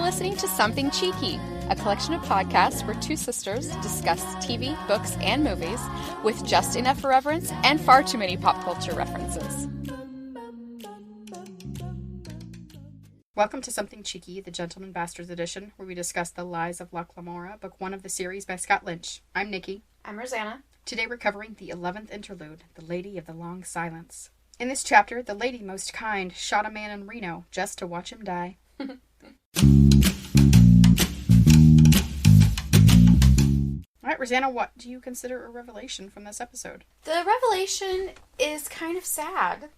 listening to Something Cheeky, a collection of podcasts where two sisters discuss TV, books, and movies with just enough irreverence and far too many pop culture references. Welcome to Something Cheeky, the Gentleman Bastards edition, where we discuss the Lies of Locke Lamora, book 1 of the series by Scott Lynch. I'm Nikki. I'm Rosanna. Today we're covering the 11th interlude, The Lady of the Long Silence. In this chapter, the lady most kind shot a man in Reno just to watch him die. Alright, Rosanna, what do you consider a revelation from this episode? The revelation is kind of sad.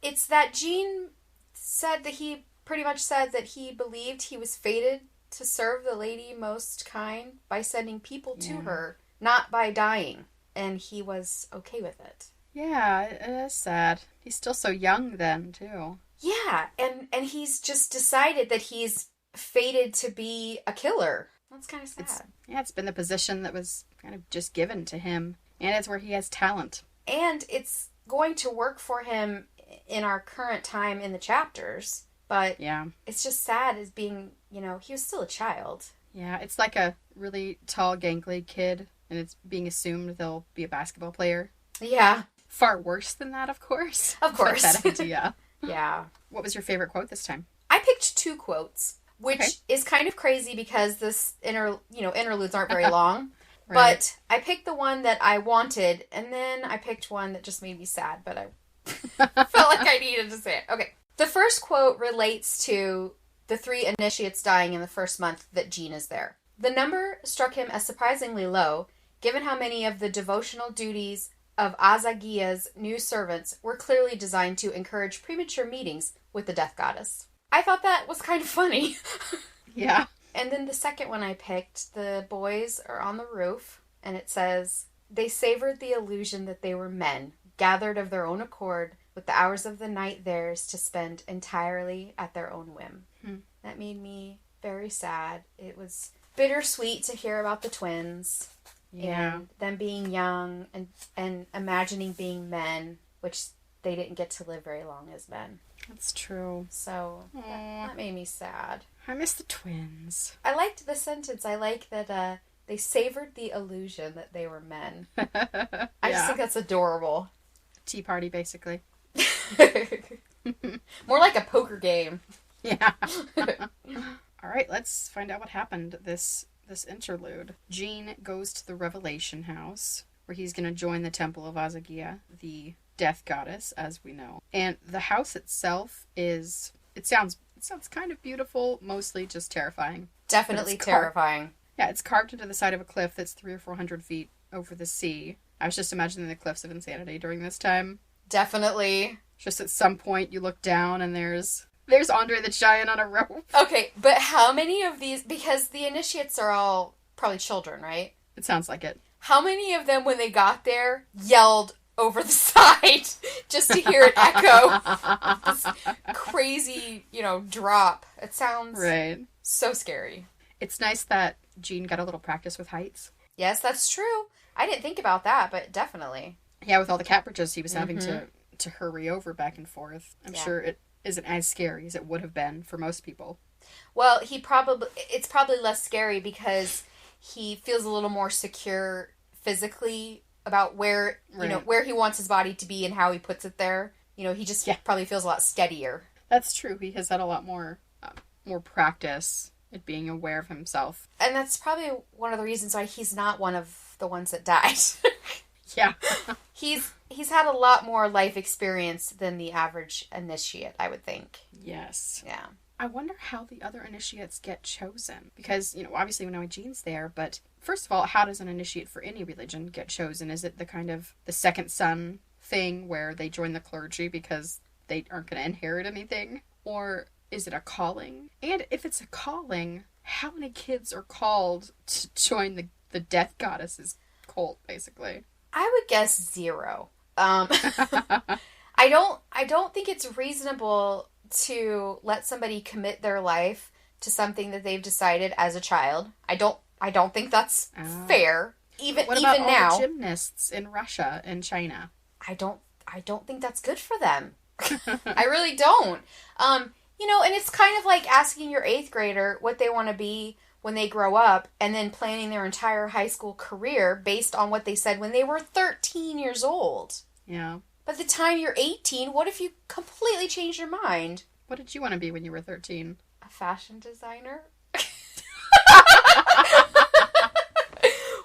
It's that Jean said that he pretty much said that he believed he was fated to serve the lady most kind by sending people to her, not by dying. And he was okay with it. Yeah, it is sad. He's still so young then, too. Yeah, and he's just decided that he's fated to be a killer. That's kind of sad. It's been the position that was kind of just given to him. And it's where he has talent. And it's going to work for him in our current time in the chapters. But it's just sad as being, he was still a child. Yeah, it's like a really tall, gangly kid. And it's being assumed they'll be a basketball player. Yeah. Far worse than that, of course. Of course. That idea. Yeah. What was your favorite quote this time? I picked 2 quotes, which is kind of crazy because this interludes aren't very long. Right. But I picked the one that I wanted, and then I picked one that just made me sad, but I felt like I needed to say it. Okay. The first quote relates to the 3 initiates dying in the first month that Jean is there. The number struck him as surprisingly low, given how many of the devotional duties of Aza Guilla's new servants were clearly designed to encourage premature meetings with the death goddess. I thought that was kind of funny. Yeah. And then the second one I picked, the boys are on the roof, and it says, "They savored the illusion that they were men, gathered of their own accord, with the hours of the night theirs to spend entirely at their own whim." That made me very sad. It was bittersweet to hear about the twins. Yeah. And them being young and imagining being men, which they didn't get to live very long as men. That's true. So that made me sad. I miss the twins. I liked the sentence. I like that they savored the illusion that they were men. I just think that's adorable. Tea party, basically. More like a poker game. Yeah. All right, let's find out what happened this interlude. Jean goes to the Revelation House, where he's going to join the Temple of Aza Guilla, the death goddess, as we know. And the house itself it sounds kind of beautiful, mostly just terrifying. Definitely terrifying. Yeah, it's carved into the side of a cliff that's 300 or 400 feet over the sea. I was just imagining the cliffs of insanity during this time. Definitely. Just at some point you look down and there's Andre the Giant on a rope. Okay, but how many of these, because the initiates are all probably children, right? It sounds like it. How many of them, when they got there, yelled over the side just to hear it echo? This crazy, drop. It sounds so scary. It's nice that Jean got a little practice with heights. Yes, that's true. I didn't think about that, but definitely. Yeah, with all the cat bridges he was having to hurry over back and forth. I'm sure it isn't as scary as it would have been for most people. Well, it's probably less scary because he feels a little more secure physically about where he wants his body to be and how he puts it there. He just probably feels a lot steadier. That's true. He has had a lot more practice at being aware of himself. And that's probably one of the reasons why he's not one of the ones that died. Yeah. He's had a lot more life experience than the average initiate, I would think. Yes. Yeah. I wonder how the other initiates get chosen. Because, obviously we know Jean's there, but first of all, how does an initiate for any religion get chosen? Is it the kind of the second son thing where they join the clergy because they aren't going to inherit anything? Or is it a calling? And if it's a calling, how many kids are called to join the death goddess's cult, basically? I would guess 0. I don't think it's reasonable to let somebody commit their life to something that they've decided as a child. I don't think that's fair. What about all the gymnasts in Russia and China? I don't think that's good for them. I really don't. And it's kind of like asking your 8th grader what they want to be when they grow up and then planning their entire high school career based on what they said when they were 13 years old. Yeah. By the time you're 18, what if you completely changed your mind? What did you want to be when you were 13? A fashion designer?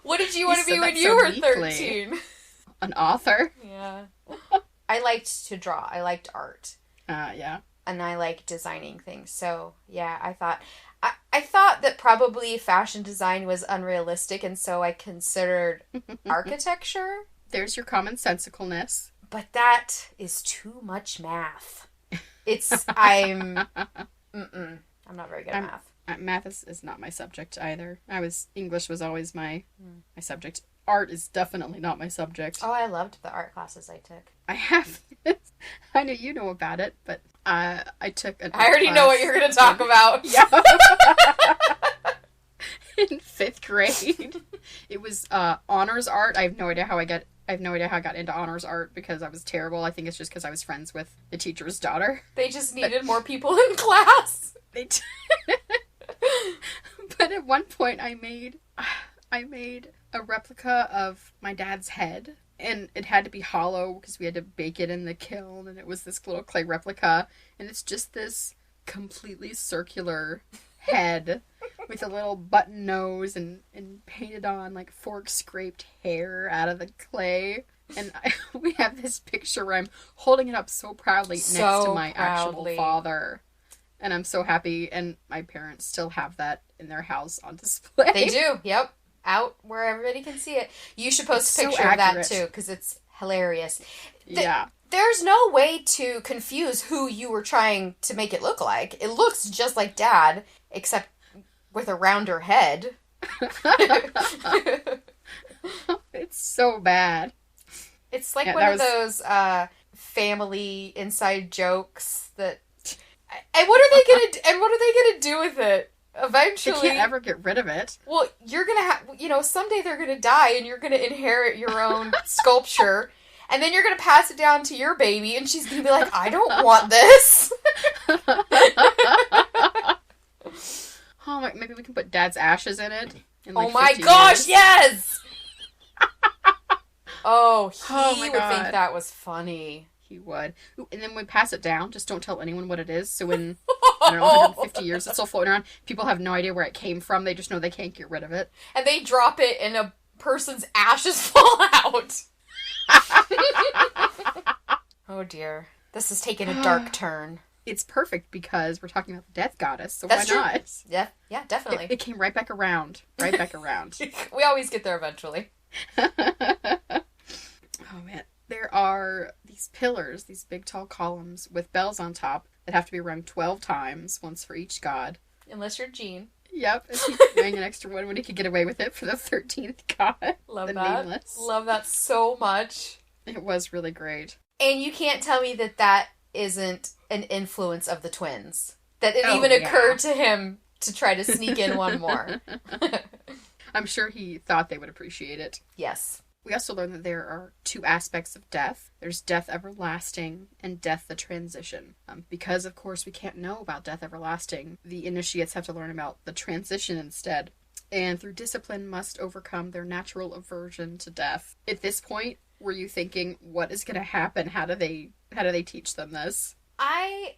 What did you want to be when you were 13? An author? Yeah. I liked to draw. I liked art. Yeah. And I like designing things. So, yeah, I thought that probably fashion design was unrealistic, and so I considered architecture. There's your commonsensicalness. But that is too much math. I'm not very good at math. Math is not my subject either. English was always my subject. Art is definitely not my subject. Oh, I loved the art classes I took. I have this. I know you know about it, but I took an art I already know what you're going to talk about. Yeah. In 5th grade. It was honors art. I have no idea how I got into honors art because I was terrible. I think it's just because I was friends with the teacher's daughter. They just needed more people in class. But at one point I made a replica of my dad's head, and it had to be hollow because we had to bake it in the kiln, and it was this little clay replica, and it's just this completely circular head with a little button nose and painted on like fork scraped hair out of the clay. And we have this picture where I'm holding it up so proudly next to my actual father. And I'm so happy, and my parents still have that in their house on display. They do, yep. Out where everybody can see it. You should post a picture of that, too, because it's hilarious. Yeah. There's no way to confuse who you were trying to make it look like. It looks just like Dad, except with a rounder head. It's so bad. It's like one of those family inside jokes that... And what are they gonna do with it? Eventually, they can't ever get rid of it. Well, you're gonna have, someday they're gonna die, and you're gonna inherit your own sculpture, and then you're gonna pass it down to your baby, and she's gonna be like, "I don't want this." Oh, maybe we can put Dad's ashes in it. Oh my gosh, yes! He would think that was funny. He would. Ooh, and then when we pass it down, just don't tell anyone what it is. So in, 150 years, it's still floating around. People have no idea where it came from. They just know they can't get rid of it. And they drop it and a person's ashes fall out. Oh dear. This is taking a dark turn. It's perfect because we're talking about the death goddess, so That's why true. not? Yeah, definitely. It came right back around. Right back around. We always get there eventually. Oh man. There are these pillars, these big tall columns with bells on top that have to be rung 12 times, once for each god. Unless you're Jean. Yep, and he rang an extra one when he could get away with it for the 13th god. Love the that. Nameless. Love that so much. It was really great. And you can't tell me that isn't an influence of the twins. That it even occurred to him to try to sneak in one more. I'm sure he thought they would appreciate it. Yes. We also learned that there are 2 aspects of death. There's death everlasting and death the transition. Because, of course, we can't know about death everlasting, the initiates have to learn about the transition instead. And through discipline must overcome their natural aversion to death. At this point, were you thinking, what is going to happen? How do they teach them this? No,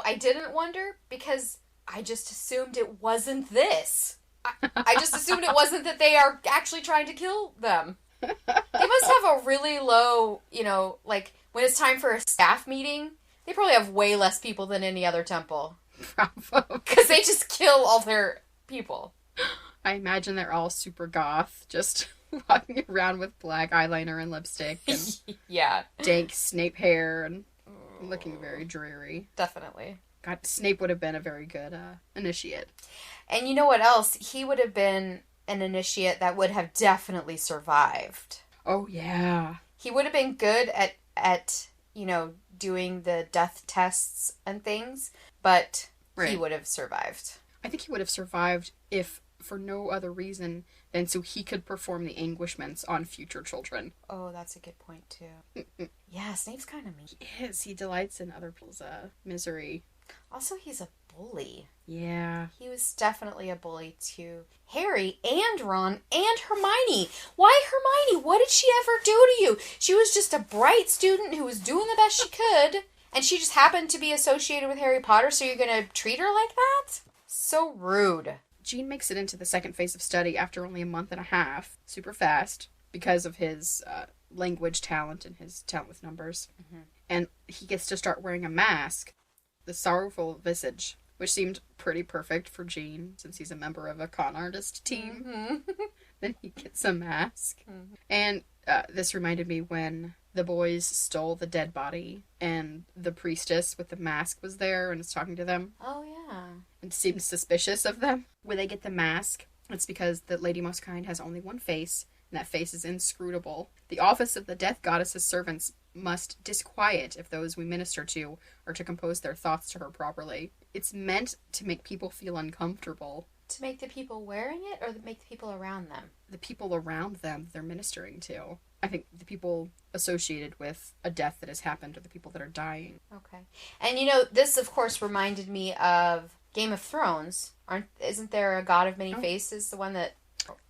I didn't wonder because I just assumed it wasn't this. I just assumed it wasn't that they are actually trying to kill them. They must have a really low, like, when it's time for a staff meeting, they probably have way less people than any other temple. Bravo. Because they just kill all their people. I imagine they're all super goth, just walking around with black eyeliner and lipstick and yeah, dank Snape hair and looking very dreary. Definitely. God, Snape would have been a very good initiate. And you know what else? He would have been an initiate that would have definitely survived. Oh, yeah. He would have been good at doing the death tests and things, but he would have survived. I think he would have survived if, for no other reason, and so he could perform the anguishments on future children. Oh, that's a good point, too. Yeah, Snape's kind of mean. He is. He delights in other people's misery. Also, he's a bully. Yeah. He was definitely a bully to Harry and Ron and Hermione. Why Hermione? What did she ever do to you? She was just a bright student who was doing the best she could, and she just happened to be associated with Harry Potter, so you're going to treat her like that? So rude. Jean makes it into the second phase of study after only a month and a half, super fast, because of his language talent and his talent with numbers. Mm-hmm. And he gets to start wearing a mask, the sorrowful visage, which seemed pretty perfect for Jean, since he's a member of a con artist team. Mm-hmm. Then he gets a mask. Mm-hmm. And this reminded me when the boys stole the dead body, and the priestess with the mask was there and was talking to them. Oh, yeah. And seemed suspicious of them. When they get the mask, it's because the Lady Most Kind has only one face, and that face is inscrutable. The office of the Death Goddess's servants must disquiet if those we minister to are to compose their thoughts to her properly. It's meant to make people feel uncomfortable. To make the people wearing it, or to make the people around them? The people around them they're ministering to. I think the people associated with a death that has happened, or the people that are dying. Okay. And this of course reminded me of Game of Thrones. Isn't there a god of many faces? The one that...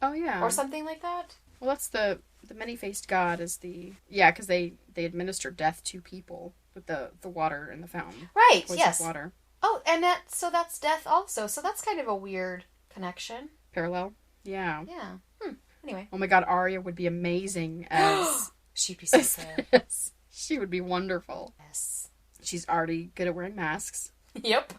Oh, yeah. Or something like that? Well, that's the many-faced god is the... Yeah, because they administer death to people with the water in the fountain. Right, Poison yes. Water. Oh, and that's death also. So that's kind of a weird connection. Parallel? Yeah. Yeah. Anyway. Oh my god, Arya would be amazing as... She'd be so good. She would be wonderful. Yes. She's already good at wearing masks. Yep.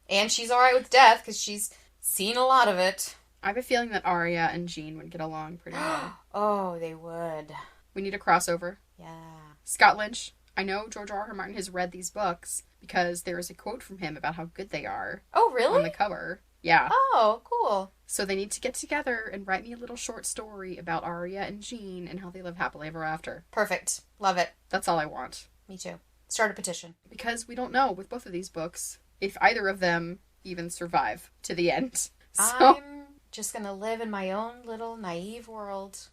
And she's alright with death, because she's seen a lot of it. I have a feeling that Arya and Jean would get along pretty well. Oh, they would. We need a crossover. Yeah. Scott Lynch. I know George R. R. Martin has read these books, because there is a quote from him about how good they are. Oh, really? On the cover. Yeah. Oh, cool. So they need to get together and write me a little short story about Arya and Jean and how they live happily ever after. Perfect. Love it. That's all I want. Me too. Start a petition. Because we don't know with both of these books if either of them even survive to the end. So... I'm just going to live in my own little naive world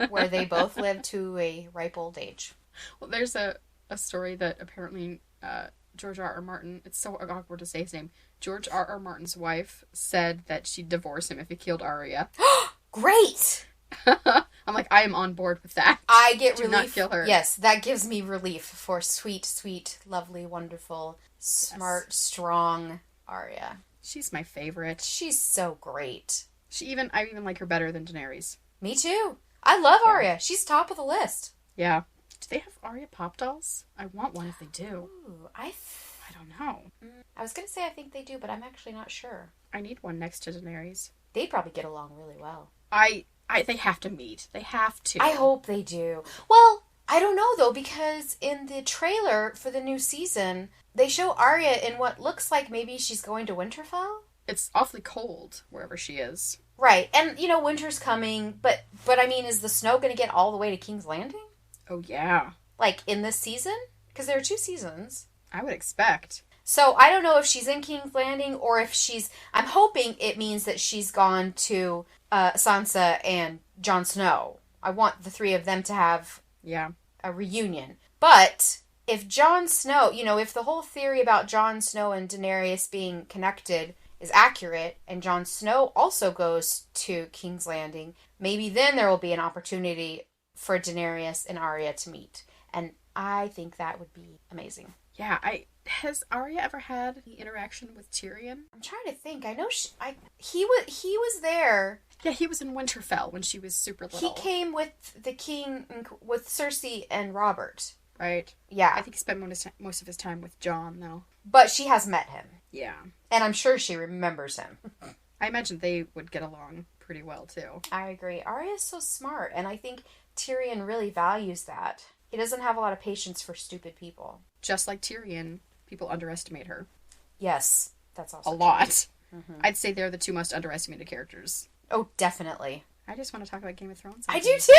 where they both live to a ripe old age. Well, there's a story that apparently George R. R. Martin, it's so awkward to say his name, George R. R. Martin's wife said that she'd divorce him if he killed Arya. Great! I'm like, I am on board with that. I get Do relief. not kill her. Yes, that gives me relief for sweet, sweet, lovely, wonderful, smart, strong Arya. She's my favorite. She's so great. I even like her better than Daenerys. Me too. I love Arya. She's top of the list. Yeah. Do they have Arya pop dolls? I want one if they do. Ooh, I don't know. I was going to say I think they do, but I'm actually not sure. I need one next to Daenerys. They'd probably get along really well. They have to meet. They have to. I hope they do. Well, I don't know though, because in the trailer for the new season, they show Arya in what looks like maybe she's going to Winterfell. It's awfully cold wherever she is. Right, and winter's coming, but I mean, is the snow going to get all the way to King's Landing? Oh yeah. Like in this season? Because there are 2 seasons. I would expect. So I don't know if she's in King's Landing or if I'm hoping it means that she's gone to Sansa and Jon Snow. I want the 3 of them to have a reunion. But if Jon Snow, if the whole theory about Jon Snow and Daenerys being connected is accurate, and Jon Snow also goes to King's Landing, maybe then there will be an opportunity for Daenerys and Arya to meet. And I think that would be amazing. Yeah, has Arya ever had any interaction with Tyrion? I'm trying to think. I know he was there. Yeah, he was in Winterfell when she was super little. He came with the king, with Cersei and Robert. Right. Yeah. I think he spent most of his time with Jon, though. But she has met him. Yeah. And I'm sure she remembers him. I imagine they would get along pretty well, too. I agree. Arya's so smart, and I think Tyrion really values that. He doesn't have a lot of patience for stupid people. Just like Tyrion, people underestimate her. Yes, that's also a lot. Mm-hmm. I'd say they're the 2 most underestimated characters. Oh, definitely. I just want to talk about Game of Thrones. I do too!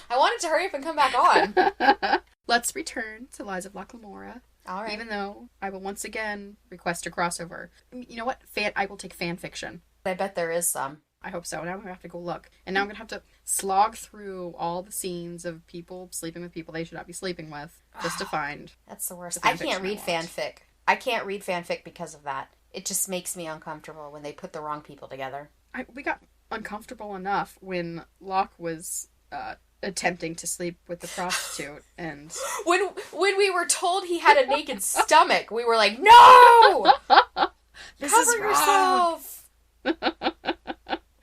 I wanted to hurry up and come back on. Let's return to Lies of Locke Lamora. All right. Even though I will once again request a crossover. You know what? I will take fan fiction. I bet there is some. I hope so. Now I'm going to have to go look. And now I'm going to have to slog through all the scenes of people sleeping with people they should not be sleeping with just to find. That's the worst. I can't read fanfic. I can't read fanfic because of that. It just makes me uncomfortable when they put the wrong people together. We got uncomfortable enough when Locke was attempting to sleep with the prostitute. And when we were told he had a naked stomach, we were like, no! This Cover is yourself!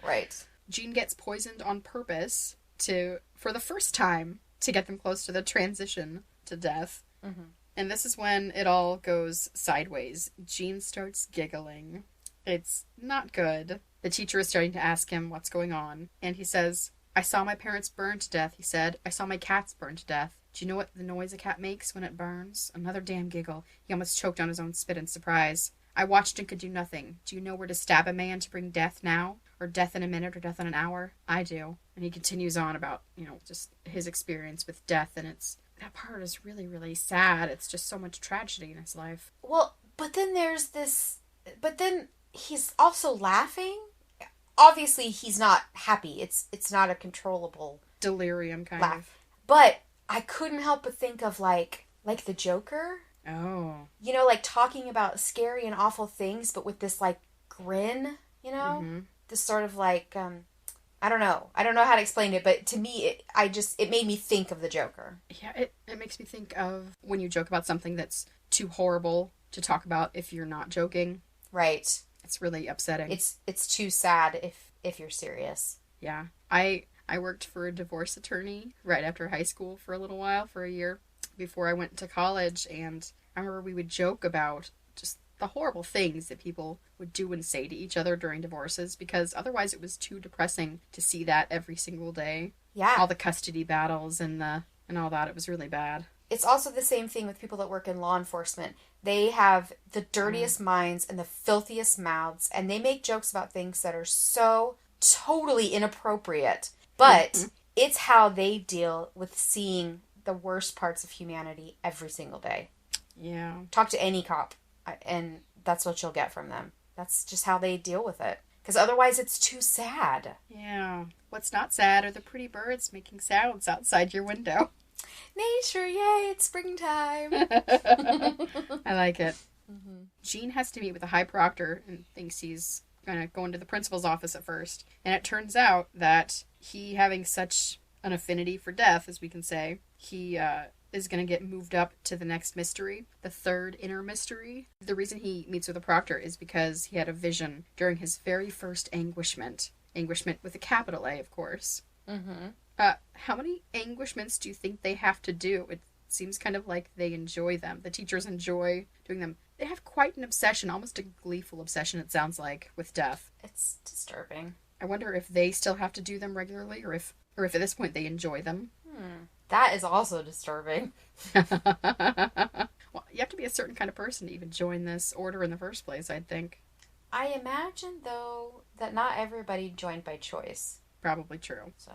Right. Jean gets poisoned on purpose for the first time, to get them close to the transition to death. Mm-hmm. And this is when it all goes sideways. Jean starts giggling. It's not good. The teacher is starting to ask him what's going on. And he says, I saw my parents burn to death, he said. I saw my cats burn to death. Do you know what the noise a cat makes when it burns? Another damn giggle. He almost choked on his own spit in surprise. I watched and could do nothing. Do you know where to stab a man to bring death now? Or death in a minute, or death in an hour? I do. And he continues on about, just his experience with death, and that part is really, really sad. It's just so much tragedy in his life. Well, but then he's also laughing. Obviously, he's not happy. It's not a controllable delirium kind laugh. of. But I couldn't help but think of like the Joker. Oh. Talking about scary and awful things, but with this grin, Mm-hmm. This sort of I don't know how to explain it, but to me it made me think of the Joker. Yeah, it makes me think of when you joke about something that's too horrible to talk about if you're not joking. Right. It's really upsetting. It's too sad if you're serious. Yeah. I worked for a divorce attorney right after high school for a little while, for a year, before I went to college, and I remember we would joke about just the horrible things that people would do and say to each other during divorces, because otherwise it was too depressing to see that every single day. Yeah. All the custody battles and all that. It was really bad. It's also the same thing with people that work in law enforcement. They have the dirtiest minds and the filthiest mouths, and they make jokes about things that are so totally inappropriate. But it's how they deal with seeing the worst parts of humanity every single day. Yeah. Talk to any cop, and that's what you'll get from them. That's just how they deal with it. Because otherwise it's too sad. Yeah. What's not sad are the pretty birds making sounds outside your window. Nature, yay, it's springtime. I like it. Mm-hmm. Jean has to meet with the high proctor and thinks he's going to go into the principal's office at first. And it turns out that he, having such an affinity for death, as we can say, he is going to get moved up to the next mystery, the third inner mystery. The reason he meets with the proctor is because he had a vision during his very first anguishment. Anguishment with a capital A, of course. Mm-hmm. How many anguishments do you think they have to do? It seems kind of like they enjoy them. The teachers enjoy doing them. They have quite an obsession, almost a gleeful obsession, it sounds like, with death. It's disturbing. I wonder if they still have to do them regularly, or if at this point they enjoy them. That is also disturbing. Well, you have to be a certain kind of person to even join this order in the first place, I'd think. I imagine, though, that not everybody joined by choice. Probably true. So,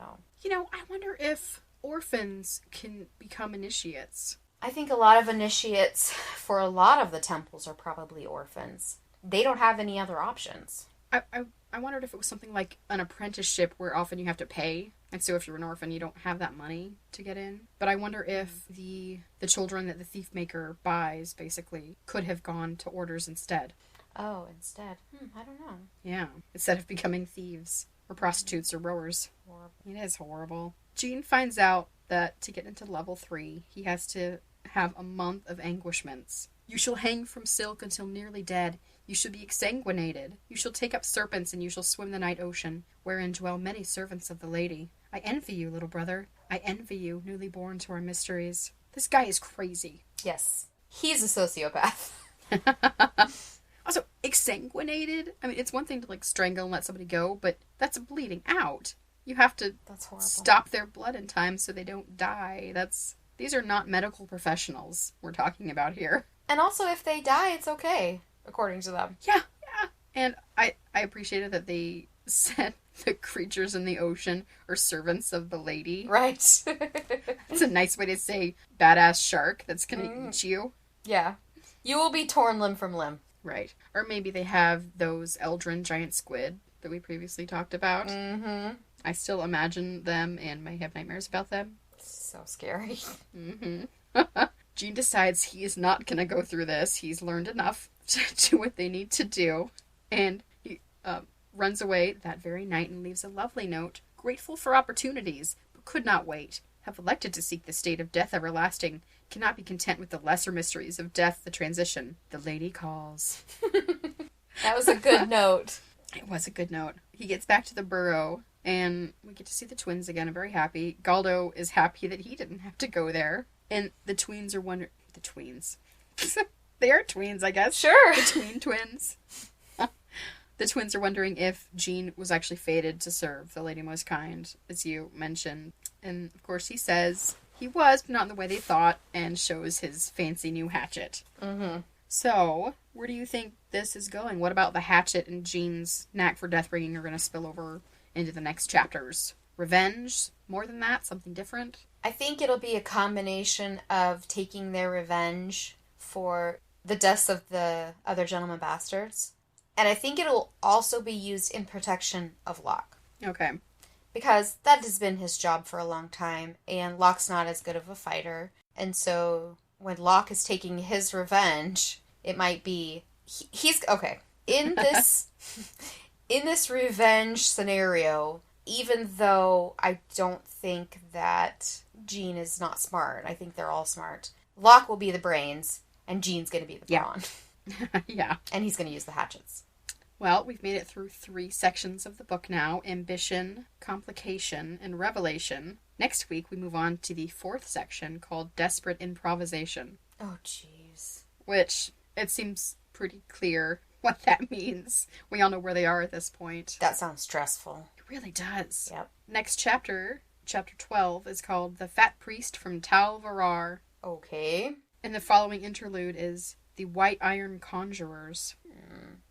I wonder if orphans can become initiates. I think a lot of initiates for a lot of the temples are probably orphans. They don't have any other options. I wondered if it was something like an apprenticeship where often you have to pay. And so if you're an orphan, you don't have that money to get in. But I wonder if the children that the thief maker buys, basically, could have gone to orders instead. Oh, instead. I don't know. Yeah, instead of becoming thieves. Or prostitutes or rowers. Horrible. It is horrible. Jean finds out that to get into level 3, he has to have a month of anguishments. You shall hang from silk until nearly dead. You shall be exsanguinated. You shall take up serpents, and you shall swim the night ocean, wherein dwell many servants of the lady. I envy you, little brother. I envy you, newly born to our mysteries. This guy is crazy. Yes. He's a sociopath. Also, exsanguinated? I mean, it's one thing to, strangle and let somebody go, but that's bleeding out. You have to stop their blood in time so they don't die. These are not medical professionals we're talking about here. And also, if they die, it's okay, according to them. Yeah. And I appreciated that they said the creatures in the ocean are servants of the lady. Right. It's a nice way to say badass shark that's gonna eat you. Yeah. You will be torn limb from limb. Right. Or maybe they have those Eldrin giant squid that we previously talked about. Mm-hmm. I still imagine them and may have nightmares about them. So scary. Mm-hmm. Jean decides he is not going to go through this. He's learned enough to do what they need to do. And he runs away that very night and leaves a lovely note. Grateful for opportunities, but could not wait. Have elected to seek the state of death everlasting. Cannot be content with the lesser mysteries of death, the transition. The lady calls. That was a good note. It was a good note. He gets back to the burrow, and we get to see the twins again. I'm very happy. Galdo is happy that he didn't have to go there. And the tweens are wondering... The tweens. They are tweens, I guess. Sure. The tween twins. The twins are wondering if Jean was actually fated to serve the Lady Most Kind, as you mentioned. And, of course, he says he was, but not in the way they thought, and shows his fancy new hatchet. Mm-hmm. So, where do you think this is going? What about the hatchet and Jean's knack for death-bringing are going to spill over into the next chapters? Revenge? More than that? Something different? I think it'll be a combination of taking their revenge for the deaths of the other gentleman bastards. And I think it'll also be used in protection of Locke. Okay. Because that has been his job for a long time, and Locke's not as good of a fighter. And so when Locke is taking his revenge, it might be... He's... Okay. In this revenge scenario, even though I don't think that Jean is not smart, I think they're all smart, Locke will be the brains, and Jean's going to be the brawn. Yeah. And he's going to use the hatchets. Well, we've made it through 3 sections of the book now. Ambition, Complication, and Revelation. Next week, we move on to the 4th section called Desperate Improvisation. Oh, jeez. Which, it seems pretty clear what that means. We all know where they are at this point. That sounds stressful. It really does. Yep. Next chapter, chapter 12, is called The Fat Priest from Tal Varar. Okay. And the following interlude is The White Iron Conjurers.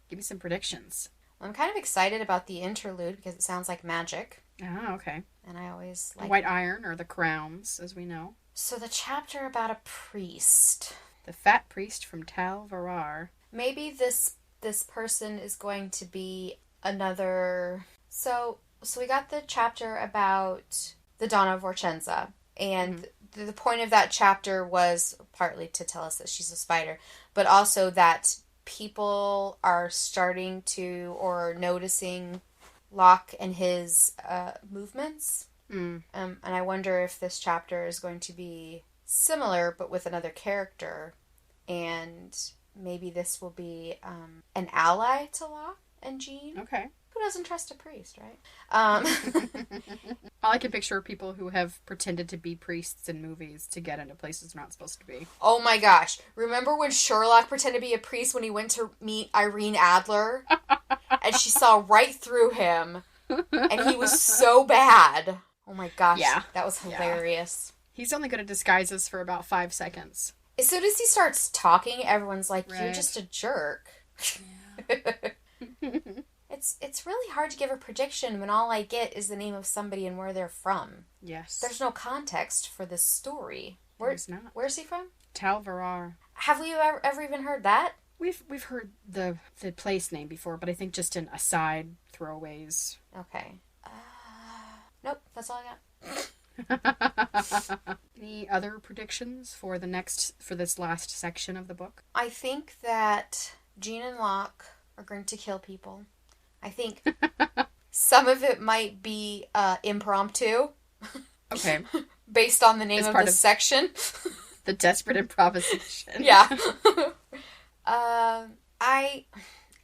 Give me some predictions. I'm kind of excited about the interlude because it sounds like magic. Ah, okay. And I always like... The White Iron, or the Crowns, as we know. So the chapter about a priest. The Fat Priest from Tal Varar. Maybe this person is going to be another... So we got the chapter about the Dawn of Vorchenza. And the point of that chapter was partly to tell us that she's a spider, but also that people are starting to or noticing Locke and his movements. And I wonder if this chapter is going to be similar but with another character, and maybe this will be an ally to Locke and Jean. Okay. Who doesn't trust a priest, right? All I can picture are people who have pretended to be priests in movies to get into places they're not supposed to be. Oh my gosh. Remember when Sherlock pretended to be a priest when he went to meet Irene Adler? And she saw right through him. And he was so bad. Oh my gosh. Yeah. That was hilarious. Yeah. He's only going to disguise us for about 5 seconds. As soon as he starts talking, everyone's like, Right. You're just a jerk. Yeah. It's really hard to give a prediction when all I get is the name of somebody and where they're from. Yes. There's no context for this story. There's not. Where's he from? Tal Varar. Have we ever even heard that? We've heard the place name before, but I think just in aside throwaways. Okay. Nope, that's all I got. Any other predictions for this last section of the book? I think that Jean and Locke are going to kill people. I think some of it might be impromptu. Okay. Based on the name of the section. The desperate improvisation. Yeah. I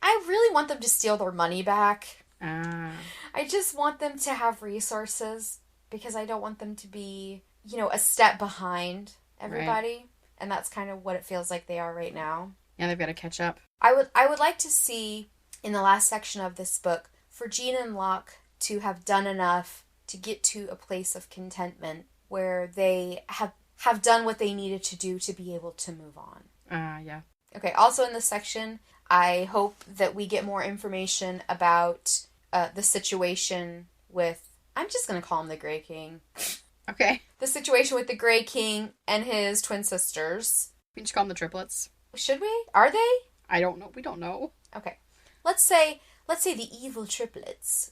really want them to steal their money back. I just want them to have resources because I don't want them to be, a step behind everybody. Right. And that's kind of what it feels like they are right now. Yeah, they've got to catch up. I would like to see, in the last section of this book, for Jean and Locke to have done enough to get to a place of contentment where they have done what they needed to do to be able to move on. Yeah. Okay, also in this section, I hope that we get more information about the situation with... I'm just going to call him the Grey King. Okay. The situation with the Grey King and his twin sisters. We can just call them the triplets. Should we? Are they? I don't know. We don't know. Okay. Let's say let's say the evil triplets.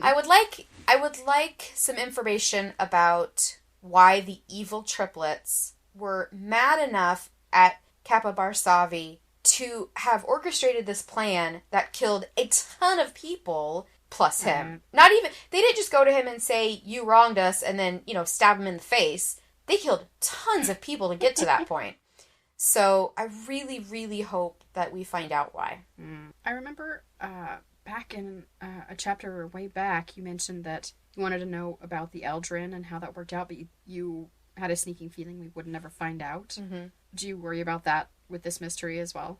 I would like some information about why the evil triplets were mad enough at Kappa Barsavi to have orchestrated this plan that killed a ton of people plus him. Not even, they didn't just go to him and say, you wronged us, and then, stab him in the face. They killed tons of people to get to that point. So I really, really hope that we find out why. I remember back in a chapter way back, you mentioned that you wanted to know about the Eldrin and how that worked out, but you had a sneaking feeling we would never find out. Mm-hmm. Do you worry about that with this mystery as well?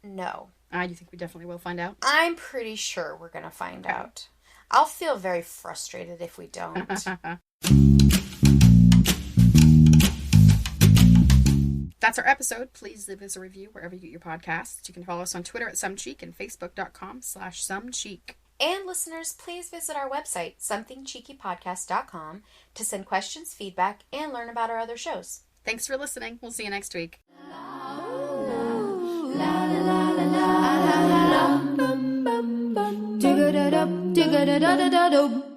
No. You think we definitely will find out? I'm pretty sure we're going to find out. I'll feel very frustrated if we don't. That's our episode. Please leave us a review wherever you get your podcasts. You can follow us on Twitter at SomeCheek and Facebook.com/SomeCheek. And listeners, please visit our website, somethingcheekypodcast.com, to send questions, feedback, and learn about our other shows. Thanks for listening. We'll see you next week. Dig-a-da-dum, dig-a-da-da-da-dum.